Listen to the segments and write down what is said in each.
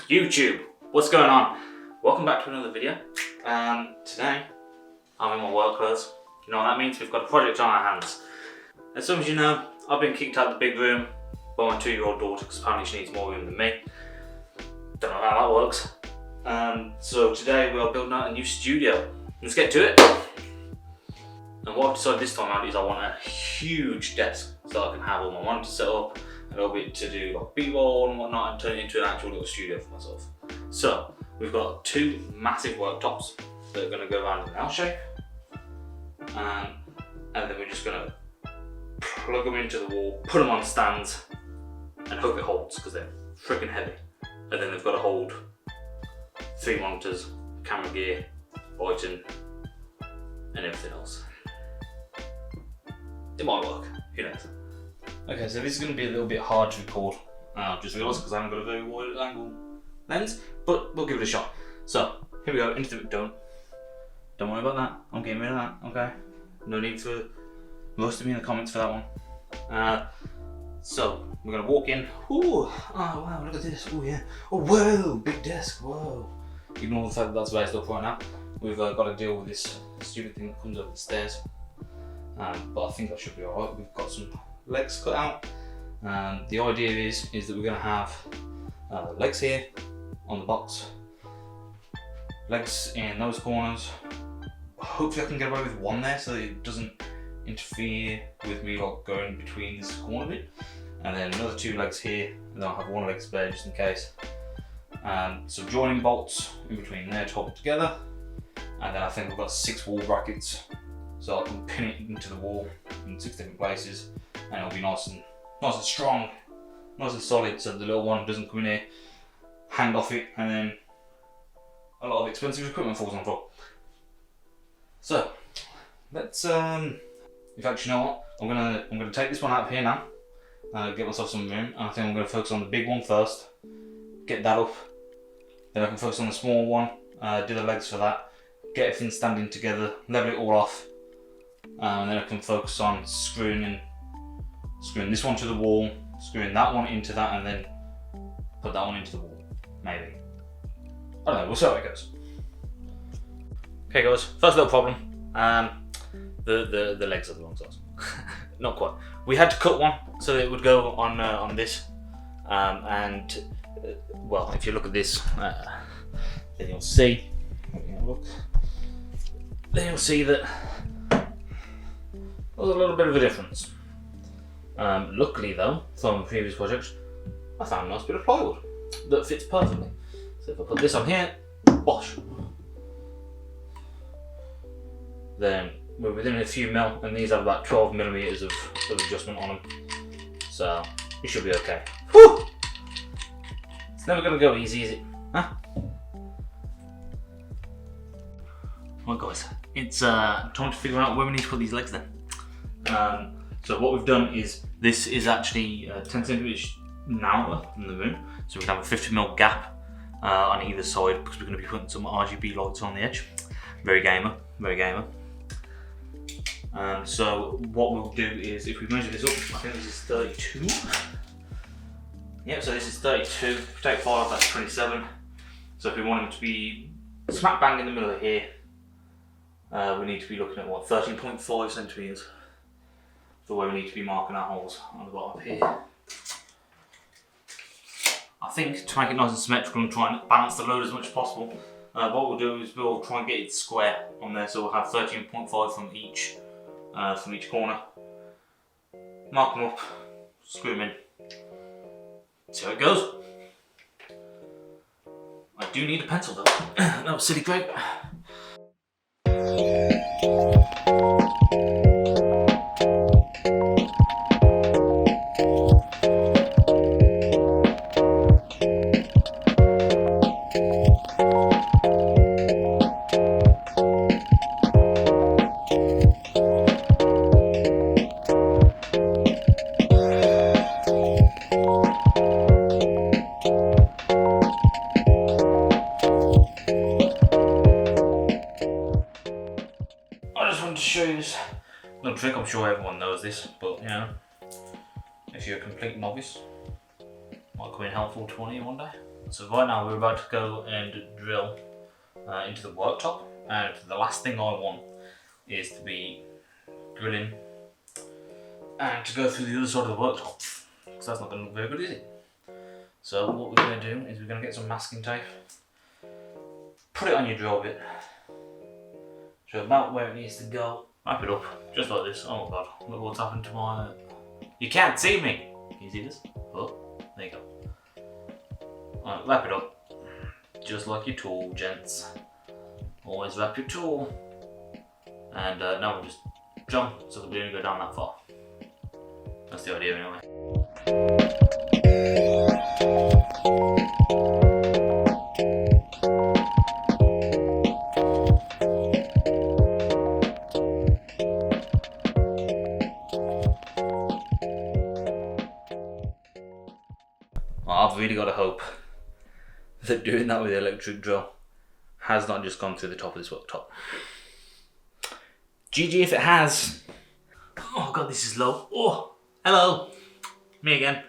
YouTube, what's going on? Welcome back to another video. Today I'm in my work clothes. You know what that means? We've got a project on our hands. As some of you know, I've been kicked out of the big room by my 2-year-old daughter because apparently she needs more room than me. Don't know how that works. So today we are building out a new studio. Let's get to it. And what I've decided this time out is I want a huge desk so I can have all my monitors set up, a little bit to do like b-roll and whatnot, and turn it into an actual little studio for myself. So we've got 2 massive worktops that are going to go around in an L shape, and then we're just going to plug them into the wall, put them on stands, and hope it holds because they're freaking heavy. And then they've got to hold 3 monitors, camera gear, lighting, and everything else. It might work, who knows. Okay, so this is going to be a little bit hard to record, I've just realised because I haven't got a very wide angle lens, but we'll give it a shot. So, here we go, into the, don't worry about that, I'm getting rid of that, okay? No need for most of me in the comments for that one. So, we're going to walk in, ooh, oh wow, look at this, oh yeah, oh whoa, big desk, whoa. Ignore the fact that that's raised up right now. We've got to deal with this stupid thing that comes up the stairs. But I think that should be alright. We've got some legs cut out. The idea is that we're going to have legs here on the box, legs in those corners. Hopefully I can get away with one there so that it doesn't interfere with me like going between this corner bit. And then another 2 legs here, and then I'll have 1 leg spare just in case. Some joining bolts in between there to hold it together. And then I think we've got 6 wall brackets, so I can pin it into the wall in 6 different places, and it'll be nice and strong, nice and solid, so the little one doesn't come in here, hang off it, and then a lot of expensive equipment falls on the floor. So let's in fact, you know what? I'm gonna take this one out of here now, get myself some room, and I think I'm gonna focus on the big one first, get that up, then I can focus on the small one, do the legs for that. Get everything standing together, level it all off, and then I can focus on screwing this one to the wall, screwing that one into that, and then put that one into the wall, maybe. I don't know, we'll see how it goes. Okay guys, first little problem, the legs are the wrong size. Not quite. We had to cut one so that it would go on this, and well, if you look at this, then you'll see, then you'll see that there's a little bit of a difference. Luckily though, from a previous project, I found a nice bit of plywood that fits perfectly. So if I put this on here, bosh, then we're within a few mil, and these have about 12 millimeters of adjustment on them. So it should be okay. Whew! It's never gonna go easy, is it? Huh? Right guys, it's time to figure out where we need to put these legs then. So what we've done is, this is actually 10 centimeters narrower than the room, so we can have a 50mm gap on either side because we're going to be putting some RGB lights on the edge. Very gamer, very gamer. So what we'll do is, if we measure this up, I think this is 32. Yep, so this is 32. If we take 5, that's 27. So if we want them to be smack bang in the middle of here, we need to be looking at what, 13.5 centimeters for where we need to be marking our holes on the bottom here. I think to make it nice and symmetrical and try and balance the load as much as possible, what we'll do is we'll try and get it square on there, so we'll have 13.5 from each corner. Mark them up, screw them in, see how it goes. I do need a pencil though. That was silly great. Little trick, I'm sure everyone knows this, but you know, if you're a complete novice, might come in helpful to one of you one day. So right now we're about to go and drill into the worktop, and the last thing I want is to be drilling and to go through the other side of the worktop, because that's not going to look very good, is it? So what we're going to do is we're going to get some masking tape, put it on your drill bit, so about where it needs to go, wrap it up, just like this. Oh my god, look what's happened to my... You can't see me! Can you see this? Oh, there you go. Alright, wrap it up, just like your tool, gents. Always wrap your tool. And now we'll just jump so that we don't go down that far. That's the idea anyway. Well, I've really got to hope that doing that with the electric drill has not just gone through the top of this worktop. GG if it has. Oh god, this is low. Oh, hello. Me again.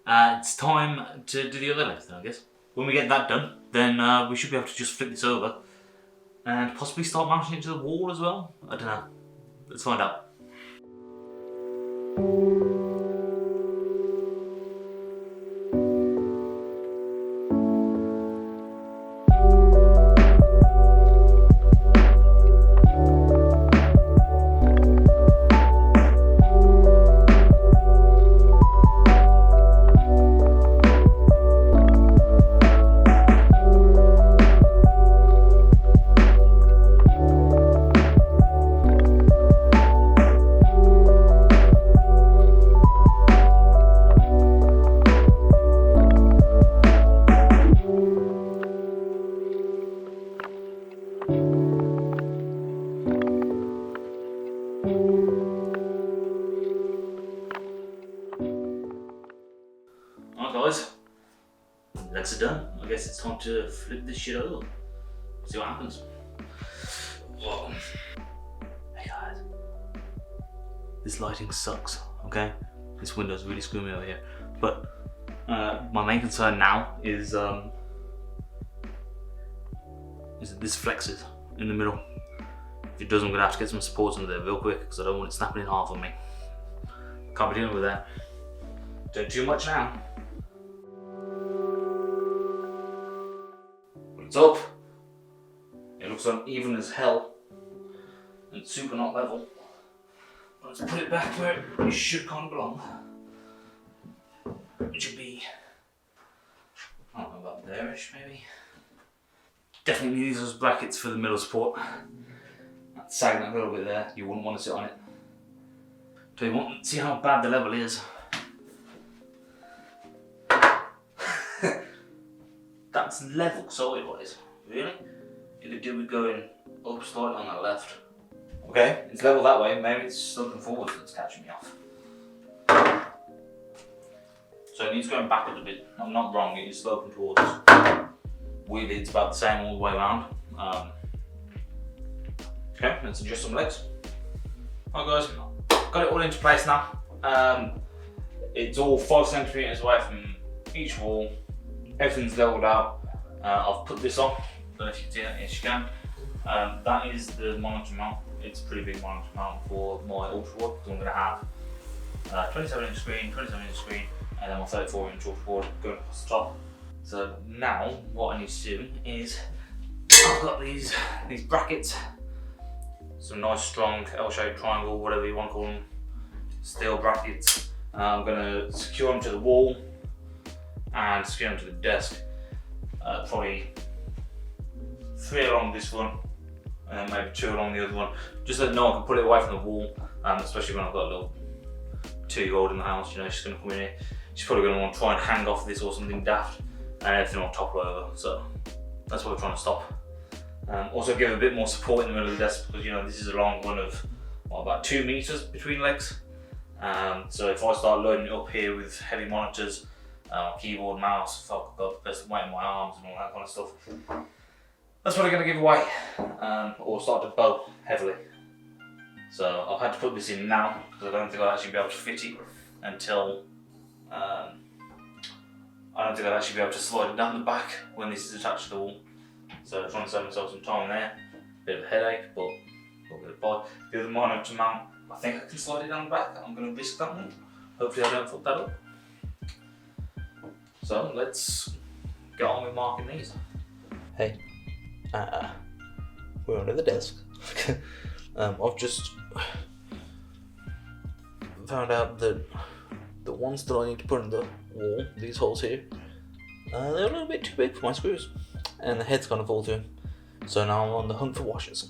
It's time to do the other left then, I guess. When we get that done, then we should be able to just flip this over and possibly start mounting it to the wall as well. I don't know. Let's find out. Guys, legs are done. I guess it's time to flip this shit over. See what happens. Whoa. Hey guys, this lighting sucks, okay? This window's really screwing me over here. But my main concern now is that this flexes in the middle. If it does, I'm gonna have to get some supports under there real quick because I don't want it snapping in half on me. Can't be dealing with that. Don't do much now. It's up. It looks uneven as hell and super not level. Let's put it back where it should kind of belong. It should be, I don't know, about there-ish maybe. Definitely need those brackets for the middle support. That's sagging a little bit there. You wouldn't want to sit on it. Tell you what, see how bad the level is. That's level solid-wise, really? You could do with going up slightly on the left. Okay, it's level that way, maybe it's sloping forwards that's catching me off. So it needs going backwards a bit. I'm not wrong, it is sloping towards. Weirdly, it's about the same all the way around. Okay, let's adjust some legs. Alright guys, got it all into place now. It's all 5 centimeters away from each wall. Everything's leveled out. I've put this on. Don't know if you can see that. Yes, you can. That is the monitor mount. It's a pretty big monitor mount for my ultra board because I'm going to have 27-inch screen, 27-inch screen, and then my 34-inch ultra board going across the top. So now what I need to do is I've got these brackets, some nice strong L-shaped triangle, whatever you want to call them, steel brackets. I'm going to secure them to the wall and secure them to the desk. Probably 3 along this one and then maybe 2 along the other one, just so that no one can put it away from the wall, especially when I've got a little 2-year-old in the house. You know, she's going to come in here, she's probably going to want to try and hang off this or something daft and everything will topple over, so that's what we're trying to stop. Also give a bit more support in the middle of the desk because, you know, this is a long one of what, about 2 meters between legs. So if I start loading it up here with heavy monitors, keyboard, mouse, I've got the weight in my arms and all that kind of stuff, that's probably going to give away or start to bow heavily. So I've had to put this in now because I don't think I'll actually be able to fit it until I I don't think I'd actually be able to slide it down the back when this is attached to the wall. So I'm trying to save myself some time there. Bit of a headache, but got a bit of bite. The other monitor mount, I think I can slide it down the back. I'm going to risk that one. Hopefully I don't fuck that up. So let's get on with marking these. Hey, we're under the desk. I've just found out that the ones that I need to put in the wall, these holes here, they're a little bit too big for my screws, and the head's gonna fall through. So now I'm on the hunt for washers.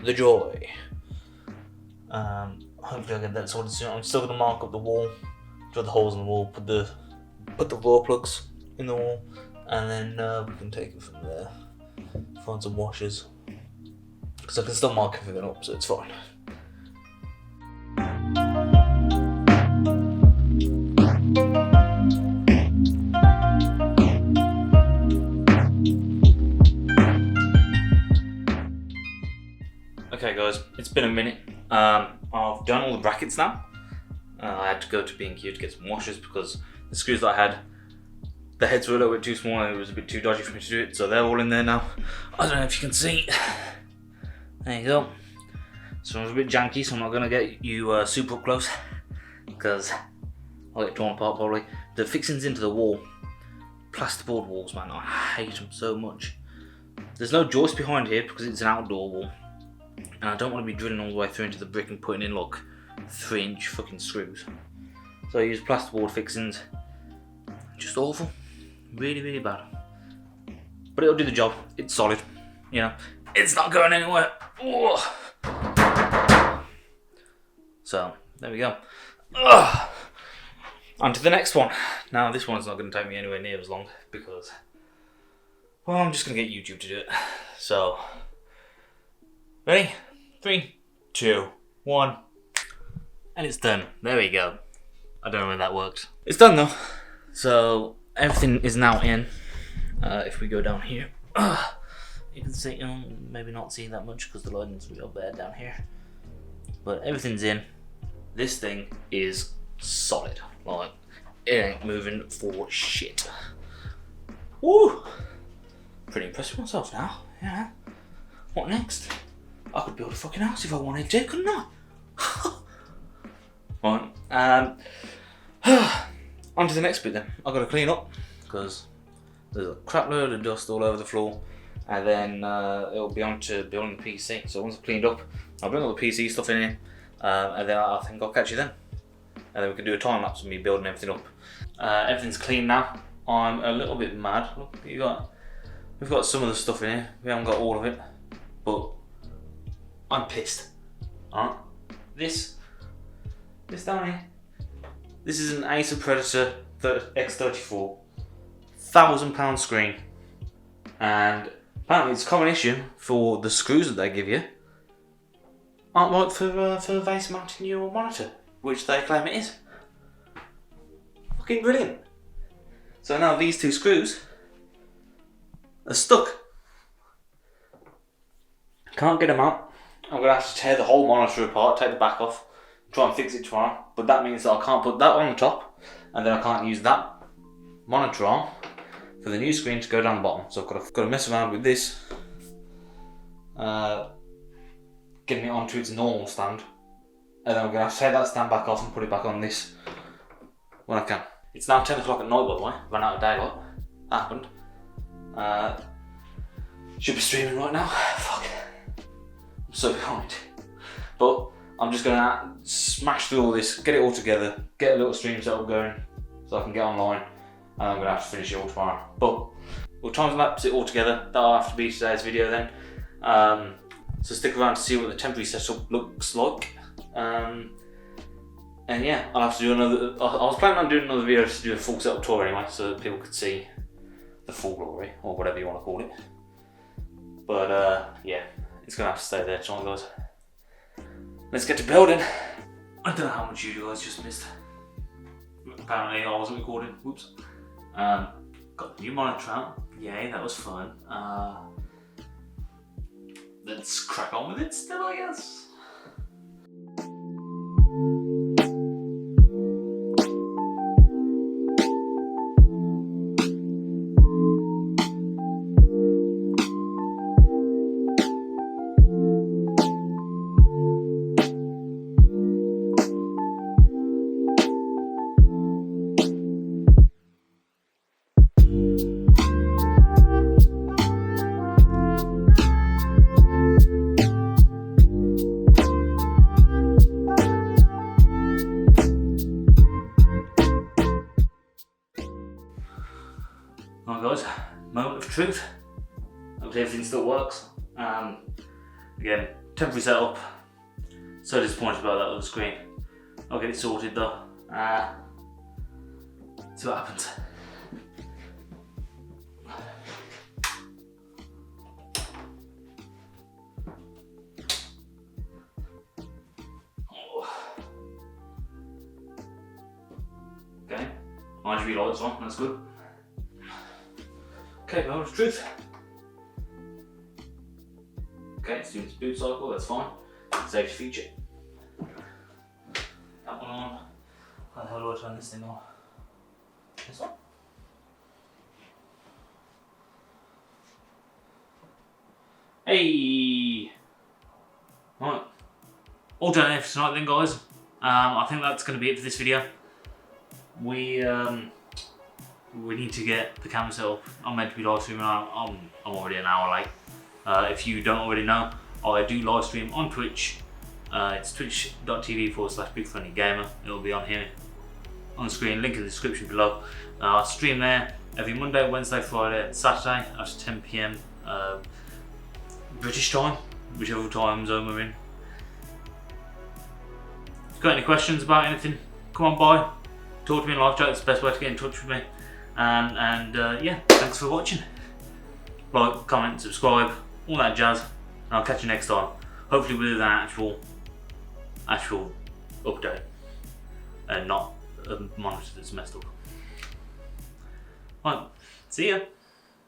The joy. Hopefully I'll get that sorted soon. I'm still gonna mark up the wall, drill the holes in the wall, put the raw plugs in the wall, and then we can take it from there. Find some washers, because I can still mark everything up, so it's fine. Okay guys, it's been a minute. I've done all the brackets now. I had to go to B&Q to get some washers because the screws that I had, the heads were a little bit too small and it was a bit too dodgy for me to do it, so they're all in there now. I don't know if you can see. There you go. So it's a bit janky, so I'm not going to get you super up close because I'll get torn apart probably. The fixings into the wall, plasterboard walls, man, I hate them so much. There's no joist behind here because it's an outdoor wall, and I don't want to be drilling all the way through into the brick and putting in like 3-inch fucking screws. So I use plasterboard fixings. Just awful. Really, really bad. But it'll do the job. It's solid. You know, it's not going anywhere. Oh. So, there we go. Ugh. On to the next one. Now, this one's not going to take me anywhere near as long because, well, I'm just going to get YouTube to do it. So, ready? 3, 2, 1. And it's done. There we go. I don't know where that worked. It's done though. So everything is now in. If we go down here, you can see, maybe not see that much because the lighting's real bad down here. But everything's in. This thing is solid. Like, it ain't moving for shit. Woo! Pretty impressed with myself now. Yeah. What next? I could build a fucking house if I wanted to, couldn't I? Right, on to the next bit then. I've got to clean up because there's a crap load of dust all over the floor, and then it'll be on to building the PC. So once I've cleaned up, I'll bring all the PC stuff in here, and then I think I'll catch you then. And then we can do a time lapse of me building everything up. Everything's clean now. I'm a little bit mad. Look, we've got some of the stuff in here. We haven't got all of it, but I'm pissed. Alright, this down here. This is an Acer Predator X34, £1,000 screen, and apparently it's a common issue for the screws that they give you aren't right for base mounting your monitor, which they claim it is. Fucking brilliant. So now these two screws are stuck. Can't get them out. I'm gonna have to tear the whole monitor apart, take the back off, try and fix it tomorrow, but that means that I can't put that on the top, and then I can't use that monitor arm for the new screen to go down the bottom. So I've got to mess around with this, getting it onto its normal stand, and then I'm going to have to take that stand back off and put it back on this when I can. It's now 10 o'clock at night, by the way. Ran out of daylight. That happened. Should be streaming right now. Fuck. I'm so behind. But I'm just gonna smash through all this, get it all together, get a little stream setup going so I can get online, and I'm gonna have to finish it all tomorrow. But we'll time lapse it all together. That'll have to be today's video then. So stick around to see what the temporary setup looks like. And yeah, I'll have to do another. I was planning on doing another video to do a full setup tour anyway, so that people could see the full glory, or whatever you want to call it. But yeah, it's gonna have to stay there tonight, guys. Let's get to building. I don't know how much you guys just missed. Apparently I wasn't recording. Whoops. Got the new monitor out. Yay, that was fun. Let's crack on with it still, I guess. Alright guys, moment of truth. Hopefully everything still works. Again, temporary setup. So disappointed about that other screen. I'll get it sorted though. See what happens. Okay, RGB lights on, that's good. Okay, moment of truth. Okay, it's doing its boot cycle, that's fine. Safety feature. That one on. How the hell do I turn this thing on? This one? Hey! Right. All done here for tonight then, guys. I think that's going to be it for this video. We need to get the camera set up. I'm meant to be live streaming. I'm already an hour late. If you don't already know, I do live stream on Twitch. It's twitch.tv/BigFunnyGamer. It'll be on here on the screen, link in the description below. I stream there every Monday, Wednesday, Friday, and Saturday at 10 PM British time, whichever time zone we're in. If you've got any questions about anything, come on by, talk to me in live chat. It's the best way to get in touch with me. Yeah, thanks for watching. Like, comment, subscribe, all that jazz, and I'll catch you next time. Hopefully with an actual update, and not a monitor that's messed up. Right, see ya.